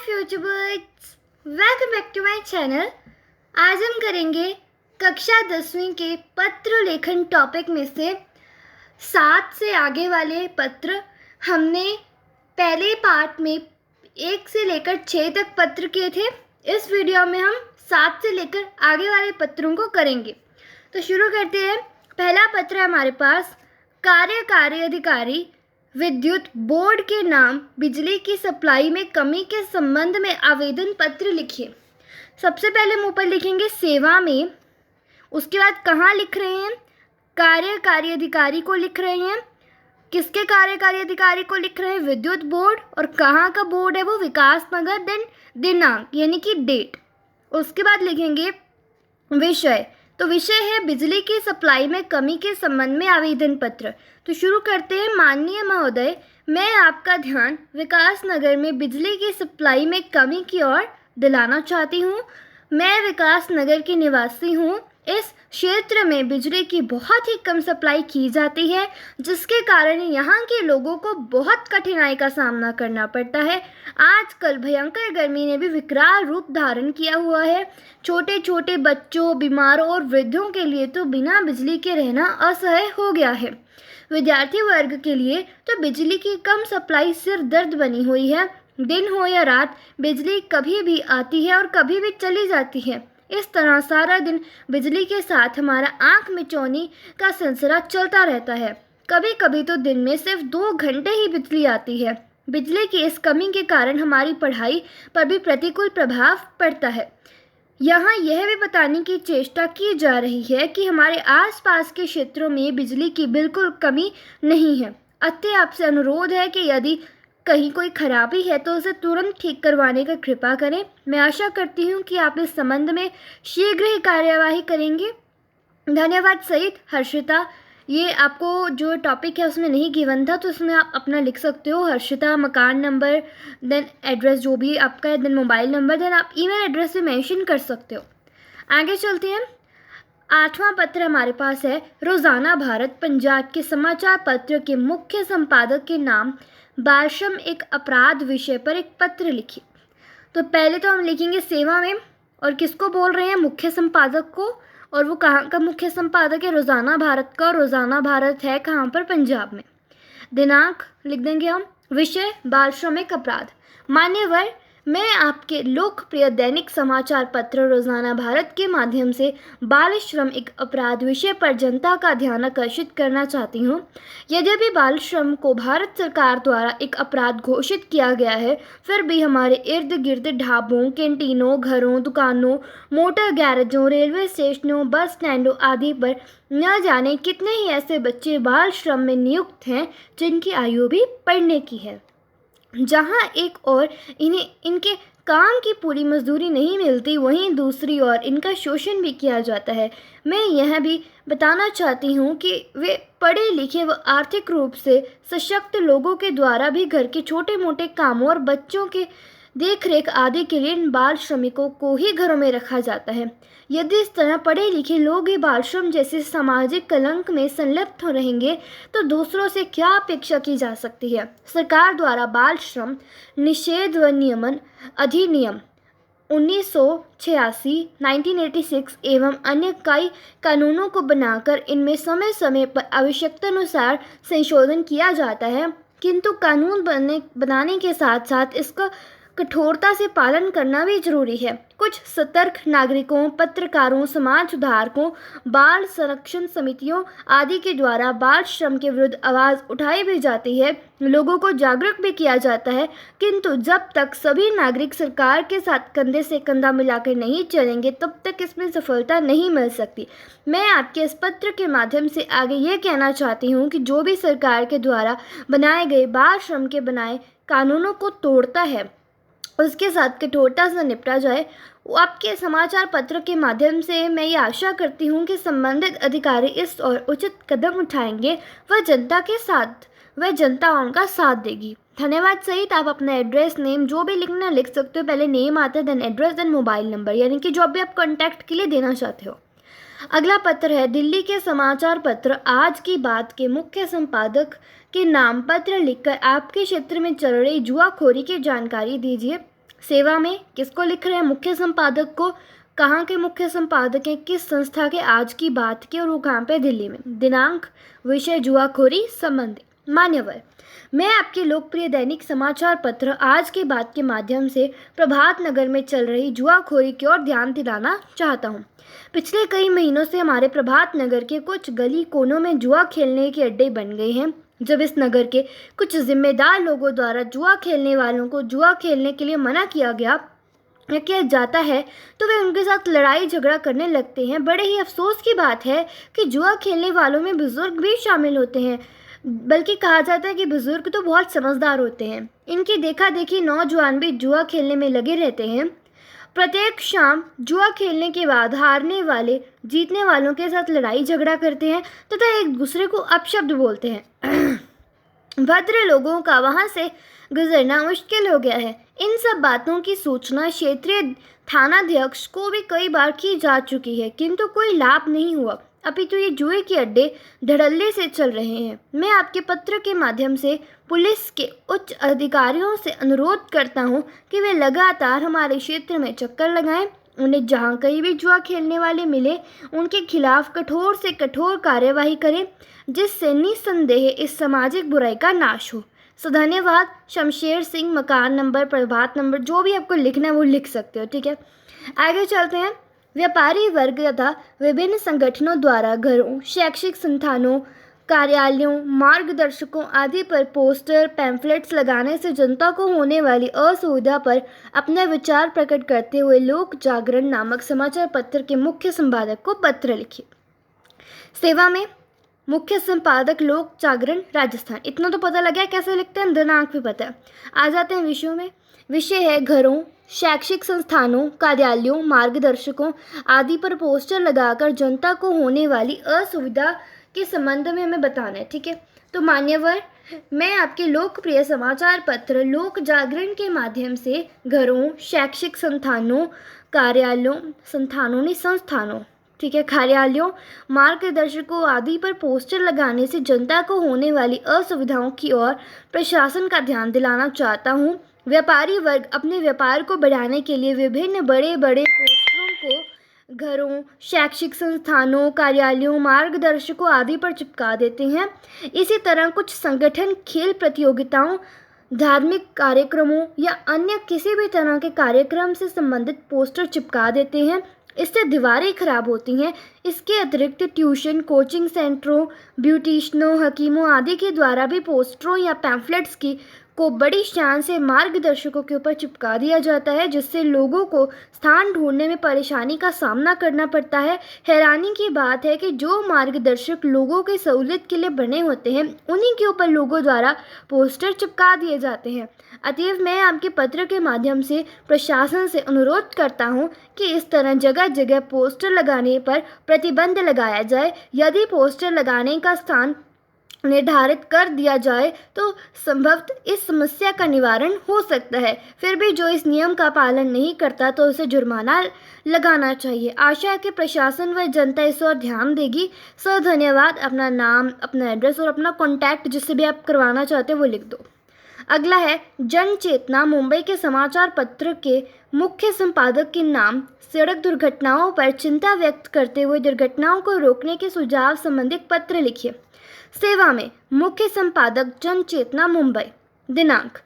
Future birds, welcome back to my channel. आज हम करेंगे कक्षा 10वीं के पत्र लेखन टॉपिक में से 7 से आगे वाले पत्र। हमने पहले पार्ट में 1 से लेकर 6 तक पत्र किए थे। इस वीडियो में हम 7 से लेकर आगे वाले पत्रों को करेंगे। तो शुरू करते हैं। पहला पत्र है हमारे पास, कार्यकारी अधिकारी विद्युत बोर्ड के नाम बिजली की सप्लाई में कमी के संबंध में आवेदन पत्र लिखिए। सबसे पहले हम ऊपर लिखेंगे सेवा में, उसके बाद कहाँ लिख रहे हैं, कार्यकारी अधिकारी को लिख रहे हैं। किसके कार्यकारी अधिकारी को लिख रहे हैं? विद्युत बोर्ड। और कहाँ का बोर्ड है वो? विकास नगर। देन दिनांक यानी कि डेट। उसके बाद लिखेंगे विषय, तो विषय है बिजली की सप्लाई में कमी के संबंध में आवेदन पत्र। तो शुरू करते हैं। माननीय महोदय, मैं आपका ध्यान विकास नगर में बिजली की सप्लाई में कमी की ओर दिलाना चाहती हूँ। मैं विकास नगर की निवासी हूँ। इस क्षेत्र में बिजली की बहुत ही कम सप्लाई की जाती है, जिसके कारण यहाँ के लोगों को बहुत कठिनाई का सामना करना पड़ता है। आजकल भयंकर गर्मी ने भी विकराल रूप धारण किया हुआ है। छोटे छोटे बच्चों, बीमारों और वृद्धों के लिए तो बिना बिजली के रहना असह्य हो गया है। विद्यार्थी वर्ग के लिए तो बिजली की कम सप्लाई सिर दर्द बनी हुई है। दिन हो या रात, बिजली कभी भी आती है और कभी भी चली जाती है। इस तरह सारा दिन बिजली के साथ हमारा आंख मिचौनी का सिलसिला चलता रहता है। कभी कभी तो दिन में सिर्फ 2 घंटे ही बिजली आती है। बिजली की इस कमी के कारण हमारी पढ़ाई पर भी प्रतिकूल प्रभाव पड़ता है। यहाँ यह भी बताने की चेष्टा की जा रही है कि हमारे आसपास के क्षेत्रों में बिजली की बिल्कुल कमी नहीं है। अतः आपसे अनुरोध है कि यदि कहीं कोई खराबी है तो उसे तुरंत ठीक करवाने का कृपा करें। मैं आशा करती हूँ कि आप इस संबंध में शीघ्र ही कार्यवाही करेंगे। धन्यवाद सहित हर्षिता। ये आपको जो टॉपिक है उसमें नहीं गिवन था, तो उसमें आप अपना लिख सकते हो हर्षिता, मकान नंबर, देन एड्रेस जो भी आपका है, देन मोबाइल नंबर, देन आप ईमेल एड्रेस भी मेंशन कर सकते हो। आगे चलते हैं। 8वां पत्र हमारे पास है, रोज़ाना भारत पंजाब के समाचार पत्र के मुख्य संपादक के नाम बालश्रम एक अपराध विषय पर एक पत्र लिखिए। तो पहले तो हम लिखेंगे सेवा में, और किसको बोल रहे हैं? मुख्य संपादक को। और वो कहाँ का मुख्य संपादक है? रोज़ाना भारत का। रोज़ाना भारत है कहाँ पर? पंजाब में। दिनांक लिख देंगे हम। विषय बालश्रम एक अपराध। मान्यवर, मैं आपके लोकप्रिय दैनिक समाचार पत्र रोज़ाना भारत के माध्यम से बाल श्रम एक अपराध विषय पर जनता का ध्यान आकर्षित करना चाहती हूँ। यद्यपि बाल श्रम को भारत सरकार द्वारा एक अपराध घोषित किया गया है, फिर भी हमारे इर्द गिर्द ढाबों, कैंटीनों, घरों, दुकानों, मोटर गैरेजों, रेलवे स्टेशनों, बस स्टैंडों आदि पर न जाने कितने ही ऐसे बच्चे बाल श्रम में नियुक्त हैं जिनकी आयु भी पढ़ने की है। जहाँ एक ओर इन्हें इनके काम की पूरी मजदूरी नहीं मिलती, वहीं दूसरी ओर इनका शोषण भी किया जाता है। मैं यह भी बताना चाहती हूँ कि वे पढ़े लिखे व आर्थिक रूप से सशक्त लोगों के द्वारा भी घर के छोटे मोटे कामों और बच्चों के देखरेख आदि के लिए इन बाल श्रमिकों को ही घरों में रखा जाता है। यदि इस तरह पढ़े लिखे लोग ही बाल श्रम जैसे सामाजिक कलंक में संलिप्त हो रहेंगे तो दूसरों से क्या अपेक्षा की जा सकती है। सरकार द्वारा बाल श्रम निषेध व नियमन अधिनियम 1986, 1986 एवं अन्य कई कानूनों को बनाकर इनमें समय समय पर आवश्यकतानुसार संशोधन किया जाता है, किंतु कानून बनाने के साथ साथ इसका कठोरता से पालन करना भी जरूरी है। कुछ सतर्क नागरिकों, पत्रकारों, समाज सुधारकों, बाल संरक्षण समितियों आदि के द्वारा बाल श्रम के विरुद्ध आवाज़ उठाई भी जाती है, लोगों को जागरूक भी किया जाता है, किंतु जब तक सभी नागरिक सरकार के साथ कंधे से कंधा मिलाकर नहीं चलेंगे तब तक इसमें सफलता नहीं मिल सकती। मैं आपके इस पत्र के माध्यम से आगे ये कहना चाहती हूँ कि जो भी सरकार के द्वारा बनाए गए बाल श्रम के बनाए कानूनों को तोड़ता है उसके साथ कठोरता से निपटा जाए। आपके समाचार पत्र के माध्यम से मैं ये आशा करती हूँ कि संबंधित अधिकारी इस और उचित कदम उठाएंगे व जनता उनका साथ देगी। धन्यवाद सहित आप अपना एड्रेस, नेम जो भी लिखना लिख सकते हो। पहले नेम आता है, then address, then mobile number, यानी कि जो भी आप कॉन्टैक्ट के लिए देना चाहते हो। अगला पत्र है, दिल्ली के समाचार पत्र आज की बात के मुख्य संपादक के नाम पत्र लिखकर आपके क्षेत्र में चल रही जुआखोरी की जानकारी दीजिए। सेवा में किसको लिख रहे हैं? मुख्य संपादक को। कहाँ के मुख्य संपादक हैं? किस संस्था के? आज की बात की, और वो कहाँ पे? दिल्ली में। दिनांक, विषय जुआखोरी संबंधी। मान्यवर, मैं आपके लोकप्रिय दैनिक समाचार पत्र आज की बात के माध्यम से प्रभात नगर में चल रही जुआखोरी की ओर ध्यान दिलाना चाहता हूँ। पिछले कई महीनों से हमारे प्रभात नगर के कुछ गली कोनों में जुआ खेलने के अड्डे बन गए हैं। जब इस नगर के कुछ जिम्मेदार लोगों द्वारा जुआ खेलने वालों को जुआ खेलने के लिए मना किया जाता है तो वे उनके साथ लड़ाई झगड़ा करने लगते हैं। बड़े ही अफसोस की बात है कि जुआ खेलने वालों में बुजुर्ग भी शामिल होते हैं, बल्कि कहा जाता है कि बुजुर्ग तो बहुत समझदार होते हैं। इनकी देखा देखी नौजवान भी जुआ खेलने में लगे रहते हैं। प्रत्येक शाम जुआ खेलने के बाद हारने वाले जीतने वालों के साथ लड़ाई झगड़ा करते हैं तथा एक दूसरे को अपशब्द बोलते हैं। भद्र लोगों का वहां से गुजरना मुश्किल हो गया है। इन सब बातों की सूचना क्षेत्रीय थानाध्यक्ष को भी कई बार की जा चुकी है, किंतु कोई लाभ नहीं हुआ। अभी तो ये जुए के अड्डे धड़ल्ले से चल रहे हैं। मैं आपके पत्र के माध्यम से पुलिस के उच्च अधिकारियों से अनुरोध करता हूँ कि वे लगातार हमारे क्षेत्र में चक्कर लगाएं। उन्हें जहाँ कहीं भी जुआ खेलने वाले मिले उनके खिलाफ कठोर से कठोर कार्यवाही करें, जिससे निस्संदेह इस सामाजिक बुराई का नाश हो। सो धन्यवाद। शमशेर सिंह, मकान नंबर, प्रभात नंबर, जो भी आपको लिखना है वो लिख सकते हो, ठीक है। आगे चलते हैं। व्यापारी वर्ग तथा विभिन्न संगठनों द्वारा घरों, शैक्षिक संस्थानों, कार्यालयों, मार्गदर्शकों आदि पर पोस्टर, पैम्फलेट्स लगाने से जनता को होने वाली असुविधा पर अपने विचार प्रकट करते हुए लोक जागरण नामक समाचार पत्र के मुख्य संपादक को पत्र लिखिए। सेवा में मुख्य संपादक, लोक जागरण, राजस्थान। इतना तो पता लगा कैसे लिखते हैं, दिनांक भी पता है। आ जाते हैं विषयों में। विषय है घरों, शैक्षिक संस्थानों, कार्यालयों, मार्गदर्शकों आदि पर पोस्टर लगाकर जनता को होने वाली असुविधा के संबंध में हमें बताना है, ठीक है। तो मान्यवर, मैं आपके लोकप्रिय समाचार पत्र लोक जागरण के माध्यम से घरों, शैक्षिक संस्थानों, संस्थानों, ठीक है, कार्यालयों, मार्गदर्शकों आदि पर पोस्टर लगाने से जनता को होने वाली असुविधाओं की ओर प्रशासन का ध्यान दिलाना चाहता हूँ। व्यापारी वर्ग अपने व्यापार को बढ़ाने के लिए विभिन्न बड़े बड़े पोस्टरों को घरों, शैक्षिक संस्थानों, कार्यालयों, मार्गदर्शकों आदि पर चिपका देते हैं। इसी तरह कुछ संगठन खेल प्रतियोगिताओं, धार्मिक कार्यक्रमों या अन्य किसी भी तरह के कार्यक्रम से संबंधित पोस्टर चिपका देते हैं। इससे दीवारें खराब होती हैं। इसके अतिरिक्त ट्यूशन, कोचिंग सेंटरों, ब्यूटिशनों, हकीमों आदि के द्वारा भी पोस्टरों या पैम्फलेट्स को बड़ी शान से मार्गदर्शकों के ऊपर चिपका दिया जाता है, जिससे लोगों को स्थान ढूंढने में परेशानी का सामना करना पड़ता है। हैरानी की बात है कि जो मार्गदर्शक लोगों की सहूलियत के लिए बने होते हैं, उन्हीं के ऊपर लोगों द्वारा पोस्टर चिपका दिए जाते हैं। अतएव मैं आपके पत्र के माध्यम से प्रशासन से अनुरोध करता हूं कि इस तरह जगह जगह पोस्टर लगाने पर प्रतिबंध लगाया जाए। यदि पोस्टर लगाने का स्थान निर्धारित कर दिया जाए तो संभवतः इस समस्या का निवारण हो सकता है। फिर भी जो इस नियम का पालन नहीं करता तो उसे जुर्माना लगाना चाहिए। आशा है कि प्रशासन व जनता इस ओर ध्यान देगी। सर धन्यवाद। अपना नाम, अपना एड्रेस और अपना कॉन्टैक्ट जिससे भी आप करवाना चाहते हो वो लिख दो। अगला है जन चेतना, मुंबई के समाचार पत्र के मुख्य संपादक के नाम। सड़क दुर्घटनाओं पर चिंता व्यक्त करते हुए दुर्घटनाओं को रोकने के सुझाव संबंधित पत्र लिखिए। सेवा में मुख्य संपादक, जन चेतना, मुंबई। दिनांक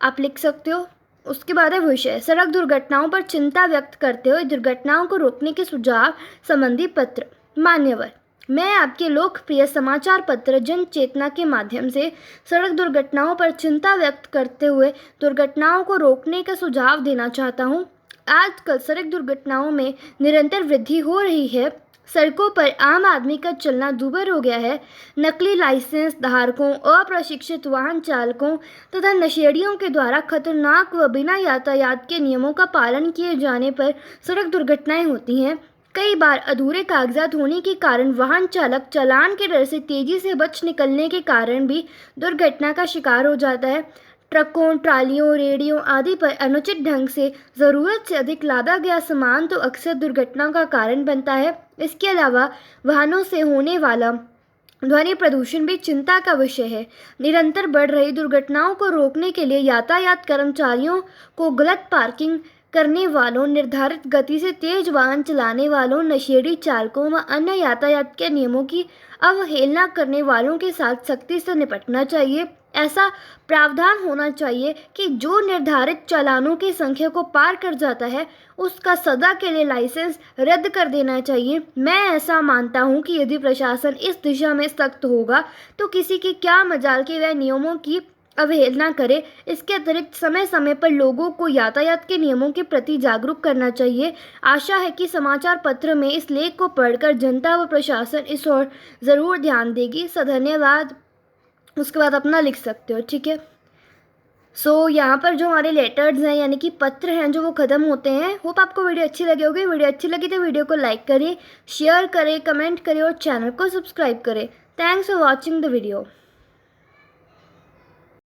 आप लिख सकते हो। उसके बाद है विषय, सड़क दुर्घटनाओं पर चिंता व्यक्त करते हुए दुर्घटनाओं को रोकने के सुझाव संबंधी पत्र। मान्यवर, मैं आपके लोकप्रिय समाचार पत्र जन चेतना के माध्यम से सड़क दुर्घटनाओं पर चिंता व्यक्त करते हुए दुर्घटनाओं को रोकने का सुझाव देना चाहता हूँ। आजकल सड़क दुर्घटनाओं में निरंतर वृद्धि हो रही है। सड़कों पर आम आदमी का चलना दूभर हो गया है। नकली लाइसेंस धारकों, अप्रशिक्षित वाहन चालकों तथा नशेड़ियों के द्वारा खतरनाक व बिना यातायात के नियमों का पालन किए जाने पर सड़क दुर्घटनाएं होती हैं। कई बार अधूरे कागजात होने के कारण वाहन चालक चालान के डर से तेजी से बच निकलने के कारण भी दुर्घटना का शिकार हो जाता है। ट्रकों, ट्रालियों, रेहड़ियों आदि पर अनुचित ढंग से ज़रूरत से अधिक लादा गया सामान तो अक्सर दुर्घटना का कारण बनता है। इसके अलावा वाहनों से होने वाला ध्वनि प्रदूषण भी चिंता का विषय है। निरंतर बढ़ रही दुर्घटनाओं को रोकने के लिए यातायात कर्मचारियों को गलत पार्किंग करने वालों, निर्धारित गति से तेज वाहन चलाने वालों, नशेड़ी चालकों व अन्य यातायात के नियमों की अवहेलना करने वालों के साथ सख्ती से निपटना चाहिए। ऐसा प्रावधान होना चाहिए कि जो निर्धारित चालानों की संख्या को पार कर जाता है उसका सदा के लिए लाइसेंस रद्द कर देना चाहिए। मैं ऐसा मानता हूं कि यदि प्रशासन इस दिशा में सख्त होगा तो किसी की क्या मजाल कि वह नियमों की अवहेलना करे। इसके अतिरिक्त समय समय पर लोगों को यातायात के नियमों के प्रति जागरूक करना चाहिए। आशा है कि समाचार पत्र में इस लेख को पढ़कर जनता व प्रशासन इस ओर ज़रूर ध्यान देगी। धन्यवाद। उसके बाद अपना लिख सकते हो, ठीक है। यहाँ पर जो हमारे लेटर्स हैं यानी कि पत्र हैं जो वो ख़त्म होते हैं। होप आपको वीडियो अच्छी लगी होगी। वीडियो अच्छी लगी तो वीडियो को लाइक करें, शेयर करें, कमेंट करें और चैनल को सब्सक्राइब करें। Thanks for watching the video.